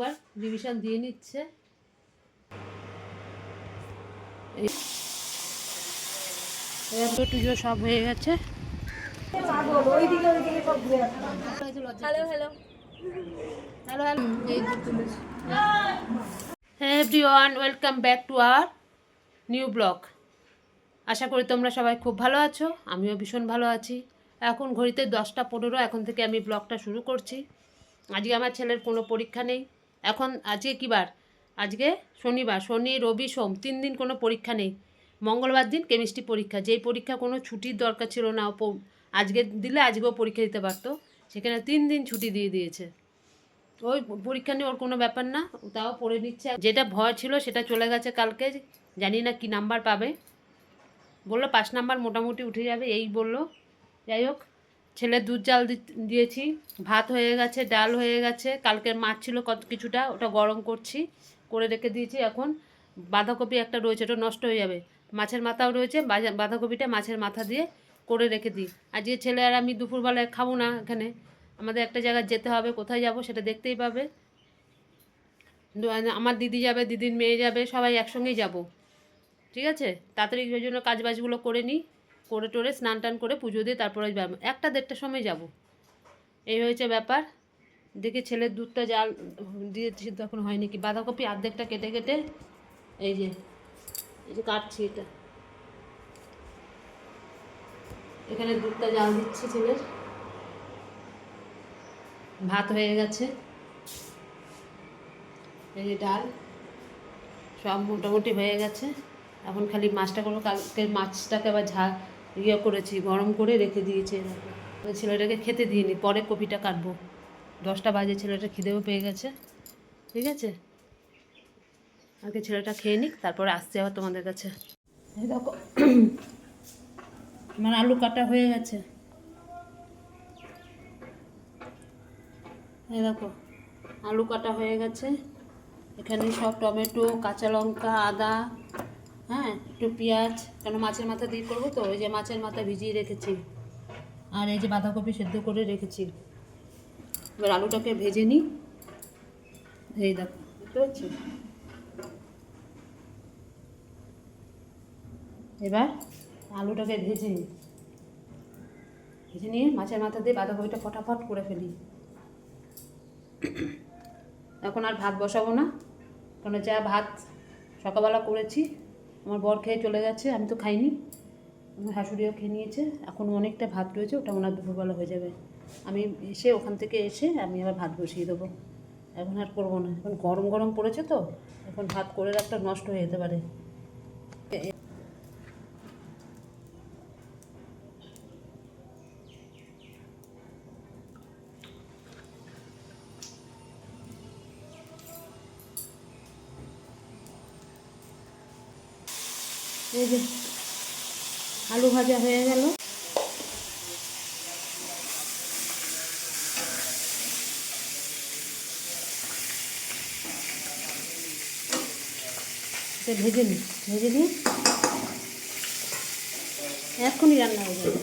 একবার রিভিশন দিয়ে নিচ্ছে। টুজো সব হয়ে গেছে। হ্যাঁ everyone, welcome back to our new blog. আশা করি তোমরা সবাই খুব ভালো আছো, আমিও ভীষণ ভালো আছি। এখন ঘড়িতে 10টা 15, এখন থেকে আমি ব্লগটা শুরু করছি। আজকে আমার ছেলের কোনো পরীক্ষা নেই। আজকে কী বার? আজকে শনিবার, শনি রবি সোম 3 দিন কোনো পরীক্ষা নেই। মঙ্গলবার দিন কেমিস্ট্রি পরীক্ষা, যেই পরীক্ষা কোনো ছুটির দরকার ছিল না, আজকে দিলে আজকেও পরীক্ষা দিতে পারতো, সেখানে 3 দিন ছুটি দিয়ে দিয়েছে। ওই পরীক্ষা নিয়ে ওর কোনো ব্যাপার না, তাও পড়ে নিচ্ছে। যেটা ভয় ছিল সেটা চলে গেছে কালকে, জানি না কি নাম্বার পাবে। বললো 5 নাম্বার মোটামুটি উঠে যাবে, এই বললো। যাই হোক, ছেলের দুধ জাল দিয়েছি, ভাত হয়ে গেছে, ডাল হয়ে গেছে, কালকের মাছ ছিল কিছুটা, ওটা গরম করছি, করে রেখে দিয়েছি। এখন বাঁধাকপি একটা রয়েছে, ওটা নষ্ট হয়ে যাবে, মাছের মাথাও রয়েছে, বাঁধাকপিটা মাছের মাথা দিয়ে করে রেখে দিই। আজকে ছেলে আর আমি দুপুরবেলায় খাবো না, এখানে আমাদের একটা জায়গায় যেতে হবে, কোথায় যাব সেটা দেখতেই পাবে। আমার দিদি যাবে, দিদির মেয়ে যাবে, সবাই একসঙ্গেই যাব, ঠিক আছে? তাড়াতাড়ি ওই জন্য কাজবাজগুলো করে নিই, করে টোরে স্নান টান করে পুজো দিয়ে তারপরে 1টা 1:30টার সময় যাব। এই হয়েছে ব্যাপার। দেখি ছেলের দুধটা জাল দিয়েছি, তখন হয়নি কি, বাঁধাকপি অর্ধেকটা কেটে কেটে এই যে কাটছি, এটা এখানে দুধটা জাল দিচ্ছি। ছেলের ভাত হয়ে গেছে, এই যে ডাল সব মোটামুটি হয়ে গেছে। এখন খালি মাছটা করবো, কালকে মাছটাকে আবার করেছি, গরম করে রেখে দিয়েছি। ছেলেটাকে খেতে দিইনি, পরে কপিটা কাটবো। 10টা বাজে, ছেলেটা খিদেও পেয়ে গেছে, ঠিক আছে? আগে ছেলেটা খেয়ে নিক, তারপরে আসতে আবার তোমাদের কাছে। এই দেখো আমার আলু কাটা হয়ে গেছে, এই দেখো আলু কাটা হয়ে গেছে। এখানে সব টমেটো, কাঁচা লঙ্কা, আদা, হ্যাঁ একটু পেঁয়াজ, কেন মাছের মাথা দিয়ে করবো তো, ওই যে মাছের মাথা ভিজিয়ে রেখেছি, আর এই যে বাঁধাকপি সেদ্ধ করে রেখেছি। এবার আলুটাকে ভেজে নিই, এই দেখো বুঝতে পারছি। এবার আলুটাকে ভেজে নিই, ভেজে নিয়ে মাছের মাথা দিয়ে বাঁধাকপিটা ফটাফট করে ফেলি। এখন আর ভাত বসাবো না, কারণ যা ভাত সকালবেলা করেছি, আমার বর খেয়ে চলে গেছে, আমি তো খাইনি, আমার শাশুড়িও খেয়ে নিয়েছে। এখন অনেকটা ভাত রয়েছে, ওটা ওনার দুপুরবেলা হয়ে যাবে। আমি এসে ওখান থেকে এসে আমি আবার ভাত বসিয়ে দেবো। এখন আর করবো না, এখন গরম গরম পড়েছে তো, এখন ভাত করে রাখলে নষ্ট হয়ে যেতে পারে। এই যে আলু ভাজা হয়ে গেল, ভেজে নিই, ভেজে নিয়ে এক্ষুনি রান্না হয়ে যাবে,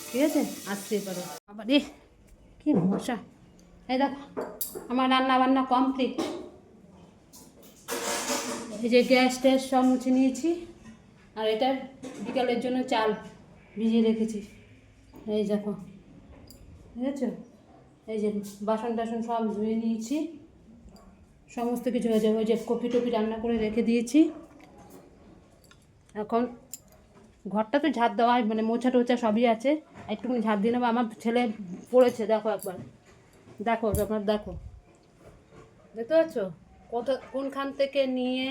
ঠিক আছে? আসতে পারো আবার। কি মশা! এই দেখো আমার রান্না বান্না কমপ্লিট। এই যে গ্যাস ট্যাস সব মুছে নিয়েছি, আর এটা বিকালের জন্য চাল ভিজিয়ে রেখেছি। এই দেখো, ঠিক আছে? এই যে বাসন টাসন সব ধুয়ে নিয়েছি, সমস্ত কিছু হয়ে যাবে। ওই যে কপি টপি রান্না করে রেখে দিয়েছি। এখন ঘরটা তো ঝাড় দেওয়া, মানে মোছা টোছা সবই আছে, একটুখানি ঝাড় দিয়ে নেবো। আমার ছেলে পড়েছে, দেখো একবার, দেখো আপনার, দেখো দেখতে পাচ্ছ কোনখান থেকে নিয়ে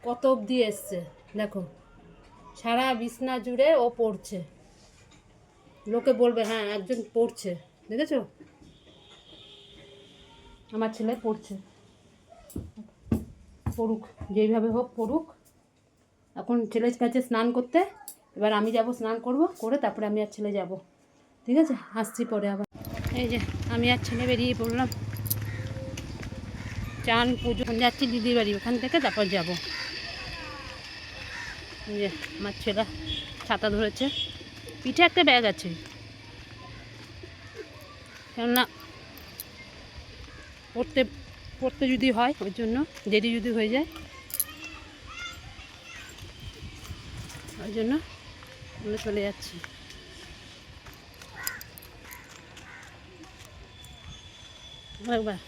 কত অবধি এসছে, দেখো সারা বিছনা জুড়ে ও পড়ছে। লোকে বলবে হ্যাঁ একজন পড়ছে, দেখেছো? আমার ছেলে পড়ছে, পড়ুক, যেইভাবে হোক পড়ুক। এখন ছেলের কাছে স্নান করতে, এবার আমি যাব, স্নান করব, করে তারপরে আমি আর ছেলে যাব, ঠিক আছে? আসছি পরে আবার। এই যে আমি আর ছেলে বেরিয়ে পড়লাম, চান পুজো যাচ্ছি দিদির বাড়ি, ওখান থেকে তারপর যাব। এই যে আমার ছেলে ছাতা ধরেছে, পিঠে একটা ব্যাগ আছে, কেননা পড়তে পড়তে যদি হয় ওই জন্য দেরি যদি হয়ে যায় ওই জন্য আমরা চলে যাচ্ছি। একবার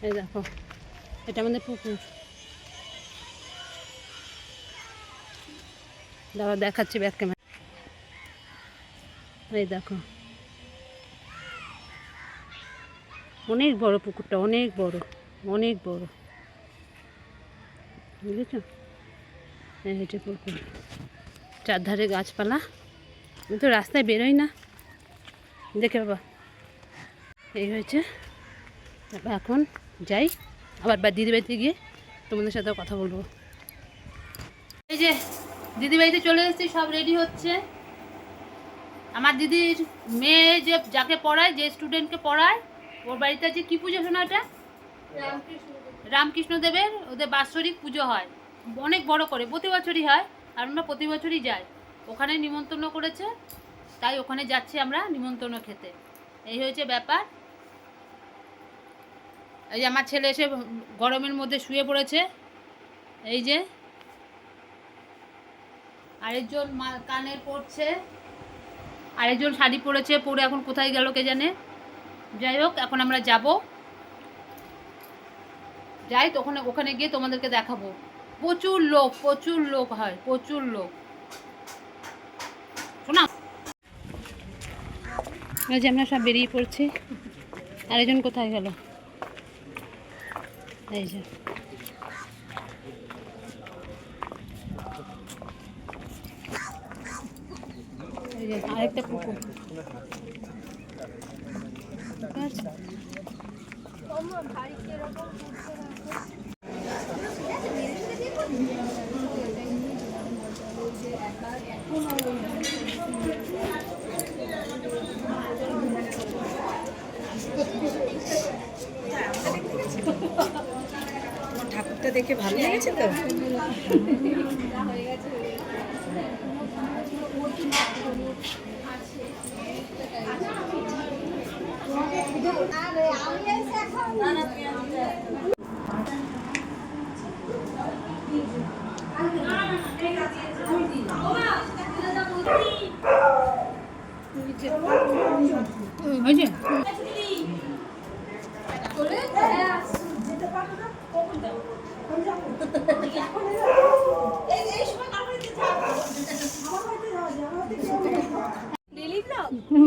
এই দেখো এটা আমাদের পুকুর, দাঁড়াও দেখাচ্ছি ব্যাক ক্যামেরা। এই দেখো অনেক বড় পুকুরটা, অনেক বড়, অনেক বড়, বুঝেছ? এইটা পুকুর, চারধারে গাছপালা। আমি তো রাস্তায় বেরোই না, দেখে বাবা। এই হয়েছে, তারপর এখন যাই আবার দিদিবাড়িতে গিয়ে তোমাদের সাথে কথা বলবো। এই যে দিদিবাড়িতে চলে এসেছি, সব রেডি হচ্ছে। আমার দিদির মেয়ে যে যাকে পড়ায়, যে স্টুডেন্টকে পড়ায়, ওর বাড়িতে আছে কি পুজো শোনা? এটা রামকৃষ্ণ দেবের ওদের বাৎসরিক পুজো হয়, অনেক বড় করে, প্রতি বছরই হয়। আর আমরা প্রতি বছরই যাই। ওখানে নিমন্ত্রণ করেছে, তাই ওখানে যাচ্ছি আমরা নিমন্ত্রণ খেতে। এই হয়েছে ব্যাপার। এই যে আমার ছেলে এসে গরমের মধ্যে শুয়ে পড়েছে। এই যে আরেকজন কানের পড়ছে, আরেকজন শাড়ি পরেছে, পরে এখন কোথায় গেল কে জানে। যাই হোক, এখন আমরা যাব, যাই তো ওখানে গিয়ে তোমাদেরকে দেখাবো। প্রচুর লোক হয়, প্রচুর লোক। শোনা, যে আমরা সব বেরিয়ে পড়ছি। আরেকজন কোথায় গেল? এই যে আরেকটা পুকুর, ঠাকুরটা দেখে ভালো লেগেছে তো।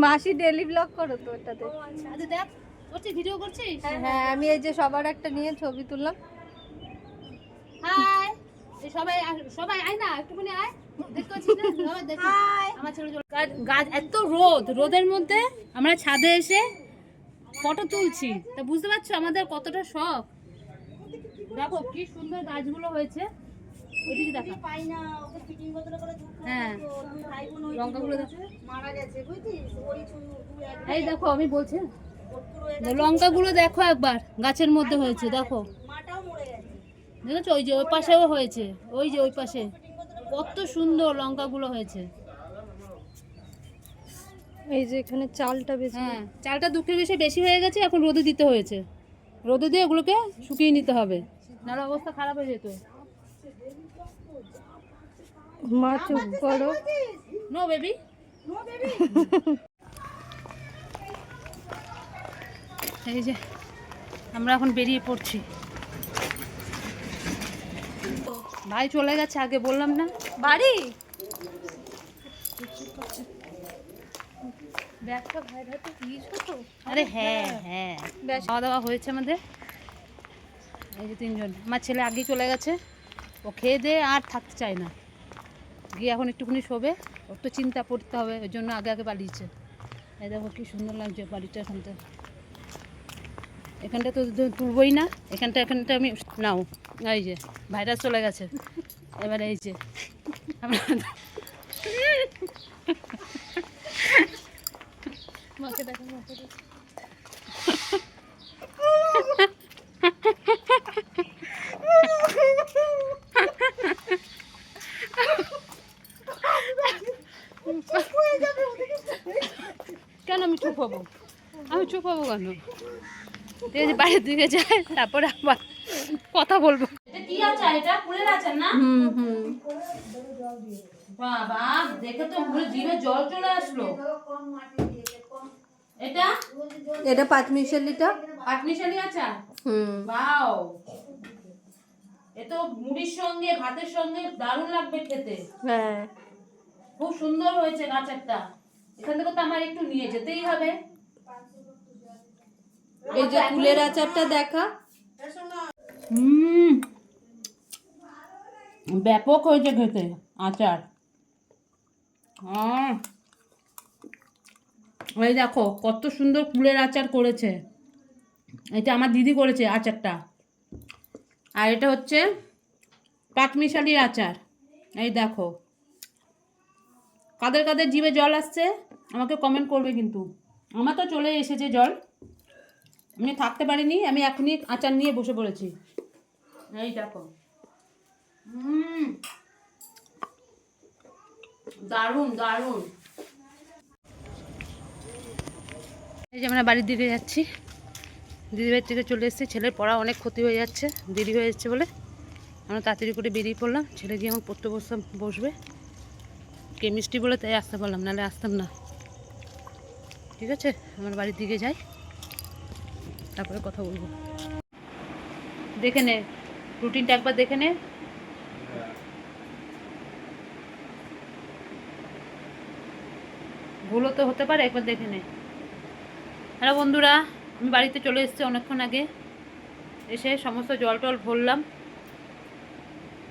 মাসি ডেলি ব্লগ করো তো ওটাতে? আচ্ছা দেখ, করছিস, ভিডিও করছিস? হ্যাঁ, আমি এই যে সবার একটা নিয়ে ছবি তুললাম। হাই, সবাই সবাই আয় না, একটুখানি আয়, দেখতে পাচ্ছিস না? সবাই দেখ। আমার ছেলে গাছ, এত রোদের মধ্যে আমরা ছাদে এসে ফটো তুলছি, তা বুঝতে পারছো আমাদের কতটা শখ। দেখো কি সুন্দর গাছগুলো হয়েছে, ওইদিকে দেখো। হ্যাঁ, লঙ্কাগুলো দেখো, এই দেখো আমি বলছি, লঙ্কাগুলো দেখো একবার, গাছের মধ্যে হয়েছে, দেখো দেখেছো? ওই যে ওই পাশেও হয়েছে, ওই যে ওই পাশে কত সুন্দর লঙ্কাগুলো হয়েছে। এই যে এখানে চালটা বেশি, হ্যাঁ, চালটা দুঃখের বেশি বেশি হয়ে গেছে, এখন রোদে দিতে হয়েছে। রোদে দিয়ে ওগুলোকে শুকিয়ে নিতে হবে, নাহলে অবস্থা খারাপ হয়ে যেত। মা চুপ করো। No baby. এই যে আমরা এখন বেরিয়ে পড়ছি। ভাই চলে গেছে, আগে বললাম না বাড়ি। আরে হ্যাঁ হ্যাঁ, খাওয়া দাওয়া হয়েছে আমাদের। এই যে তিনজন, আমার ছেলে আগে চলে গেছে, ও খেয়ে দিয়ে আর থাকতে চায় না, গিয়ে এখন একটুখানি শোবে, ওর তো চিন্তা পড়তে হবে, ওই জন্য আগে আগে পালিয়েছে। এই দেখো কি সুন্দর লাগছে বাড়িটা, এখানটা তো তুলবই না, এখানটা আমি নাও। এই যে ভাইরাস চলে গেছে, এবারে এই যে আমরা মাকে দেখো, মাকে দেখো। কেন আমি চুপ হবো? আমি চুপ হবো কেন? ঠিক আছে, বাইরের দিকে যাই, তারপরে আবার কথা বলবো। এটা কি আচার? এটা কুলের আচার না? বাবা, দেখে তো পুরো জিভে জল চলে আসলো। এটা এটা পাঁচমিশালিটা। পাটমিশালি আচার। ওয়াও, এ তো মুড়ির সঙ্গে ভাতের সঙ্গে দারুণ লাগবে খেতে। হ্যাঁ, খুব সুন্দর হয়েছে আচারটা। এখান থেকে তো আমার একটু নিয়ে যেতেই হবে। এই যে কুলের আচারটা দেখা। ব্যাপক হয়েছে খেতে আচার। ওই দেখো কত সুন্দর কুলের আচার করেছে। এটা আমার দিদি করেছে আচারটা। আর এটা হচ্ছে পাঁচমিশালির আচার। এই দেখো, কাদের কাদের জিভে জল আসছে আমাকে কমেন্ট করবে কিন্তু। আমার তো চলে এসেছে জল, আমি থাকতে পারিনি, আমি এখনই আচার নিয়ে বসে পড়েছি। এই দেখো, দারুণ দারুণ। এই যে আমরা বাড়ির দিকে যাচ্ছি, দিদিভাইয়ের থেকে চলে এসেছি। ছেলের পড়া অনেক ক্ষতি হয়ে যাচ্ছে, দেরি হয়ে যাচ্ছে বলে আমরা তাড়াতাড়ি করে বেরিয়ে পড়লাম। ছেলে গিয়ে আমার পড়তে বসবে কেমিস্ট্রি বলে, তাই আসতে পারলাম, নাহলে আসতাম না। ঠিক আছে, আমার বাড়ির দিকে যাই, তারপরে কথা বলবো। দেখে নে রুটিনটা, একবার দেখে নে। ভুলও তো হতে পারে, একবার দেখে নে। হ্যালো বন্ধুরা, আমি বাড়িতে চলে এসেছি অনেকক্ষণ আগে। এসে সমস্ত জল টল ভরলাম,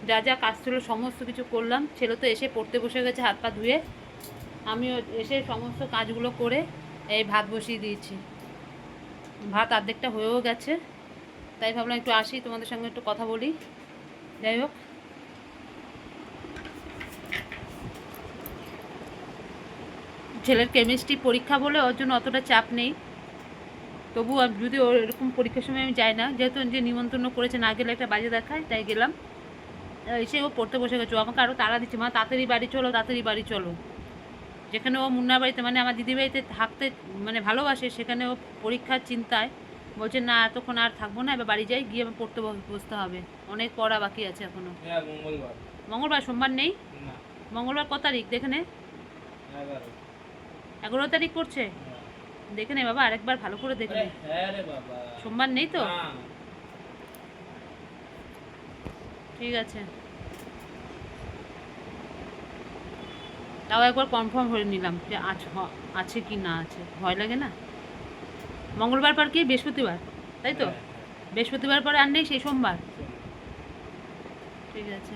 যা যা কাজ ছিল সমস্ত কিছু করলাম। ছেলে তো এসে পড়তে বসে গেছে হাত পা ধুয়ে। আমিও এসে সমস্ত কাজগুলো করে এই ভাত বসিয়ে দিয়েছি। ভাত অর্ধেকটা হয়েও গেছে, তাই ভাবলাম একটু আসি, তোমাদের সঙ্গে একটু কথা বলি। যাই হোক, ছেলের কেমিস্ট্রি পরীক্ষা বলে ওর জন্য অতটা চাপ নেই। তবু যদি ওর এরকম পরীক্ষার সময় আমি যাই না, যেহেতু যে নিমন্ত্রণ করেছে, না গেলে একটা বাজে দেখায়, তাই গেলাম। এসে ও পড়তে বসে গেছে, আমাকে আরও তাড়া দিচ্ছে, মা তাড়াতাড়ি বাড়ি চলো, তাড়াতাড়ি বাড়ি চলো। যেখানে ও মুন্নার বাড়িতে, মানে আমার দিদি বাড়িতে থাকতে মানে ভালোবাসে, সেখানে ও পরীক্ষার চিন্তায় বলছে না এতক্ষণ আর থাকবো না, এবার বাড়ি যাই, গিয়ে আমার পড়তে বসতে হবে, অনেক পড়া বাকি আছে এখনো। মঙ্গলবার, সোমবার নেই। মঙ্গলবার কত তারিখ দেখে নে? 11 তারিখ করছে। দেখে নে বাবা, আরেকবার ভালো করে দেখে নে। সোমবার নেই তো? ঠিক আছে, তাও একবার কনফার্ম করে নিলাম যে আছে কি না আছে, ভয় লাগে না। মঙ্গলবার পর কি বৃহস্পতিবার, তাই তো? বৃহস্পতিবার পরে আর নেই, সেই সোমবার। ঠিক আছে,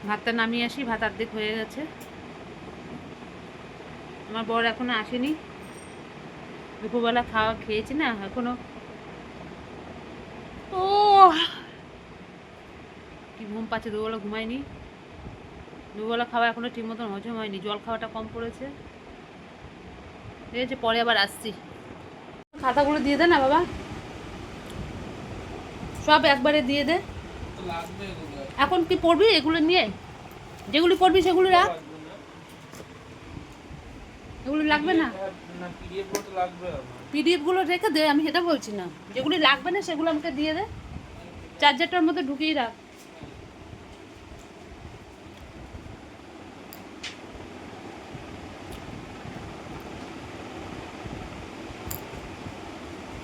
ভাতটা নামিয়ে আসি, ভাত অর্ধেক হয়ে গেছে। আমার বর এখনো আসেনি, দুপুরবেলা খেয়েছি না এখনো। ও কি ঘুম পাচ্ছে, দুপুরবেলা ঘুমায়নি। দুপুরবেলা খাওয়া এখনো ঠিক মতন হজম হয়নি, জল খাওয়াটা কম পড়েছে। ঠিক আছে, পরে আবার আসছি। খাতাগুলো দিয়ে দে না বাবা, সব একবারে দিয়ে দে। এখন কি পড়বি এগুলো নিয়ে? যেগুলি পড়বি সেগুলো রাখ, এগুলো লাগবে না। পিডিএফ গুলো রেখে দে, আমি সেটা বলছি না। যেগুলি লাগবে না সেগুলো আমাকে দিয়ে দে, চার্জারটার মধ্যে ঢুকিয়ে রাখ।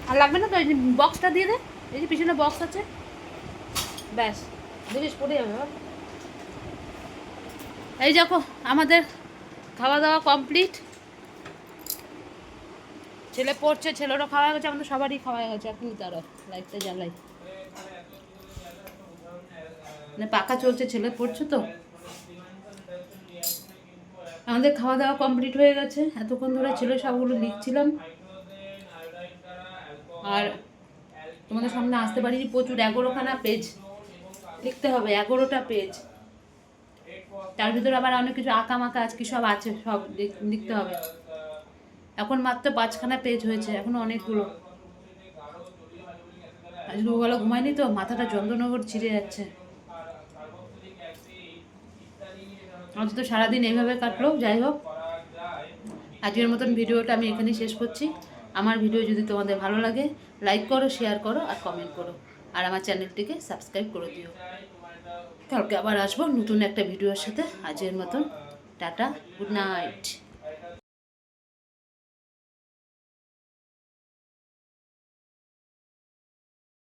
আর লাগবে না তো, এই যে বক্সটা দিয়ে দে, এই যে পিছনে বক্স আছে, ব্যাস জিনিস পড়ে যাবে। এই দেখো আমাদের খাওয়া দাওয়া কমপ্লিট। ছেলে পড়ছে, ছেলেরও খাওয়া গেছে, আমাদের সবারই খাওয়া গেছে। এখন তারা লাইটটা জ্বালাই, মানে পাখা চলছে, ছেলে পড়ছে তো। আমাদের খাওয়া দাওয়া কমপ্লিট হয়ে গেছে। এতক্ষণ ধরে ছেলে সবগুলো লিখছিলাম, আর তোমাদের সামনে আসতে পারিনি। প্রচুর 11খানা পেজ লিখতে হবে, 11টা পেজ। তার ভিতরে আবার অনেক কিছু আঁকা মাকা আজকে সব আছে, সব লিখতে হবে। এখন মাত্র 5খানা পেজ হয়েছে, এখনো অনেকগুলো। আজ দুবেলা ঘুমায়নি তো, মাথাটা যন্ত্রণা ছিঁড়ে যাচ্ছে। আজ তো সারাদিন এইভাবে কাটলো। যাই হোক, আজকের মতন ভিডিওটা আমি এখানেই শেষ করছি। আমার ভিডিও যদি তোমাদের ভালো লাগে লাইক করো, শেয়ার করো আর কমেন্ট করো, আর আমার চ্যানেলটিকে সাবস্ক্রাইব করে দিও। কালকে আবার আসবো নতুন একটা ভিডিওর সাথে। আজকের মতন টাটা, গুড নাইট।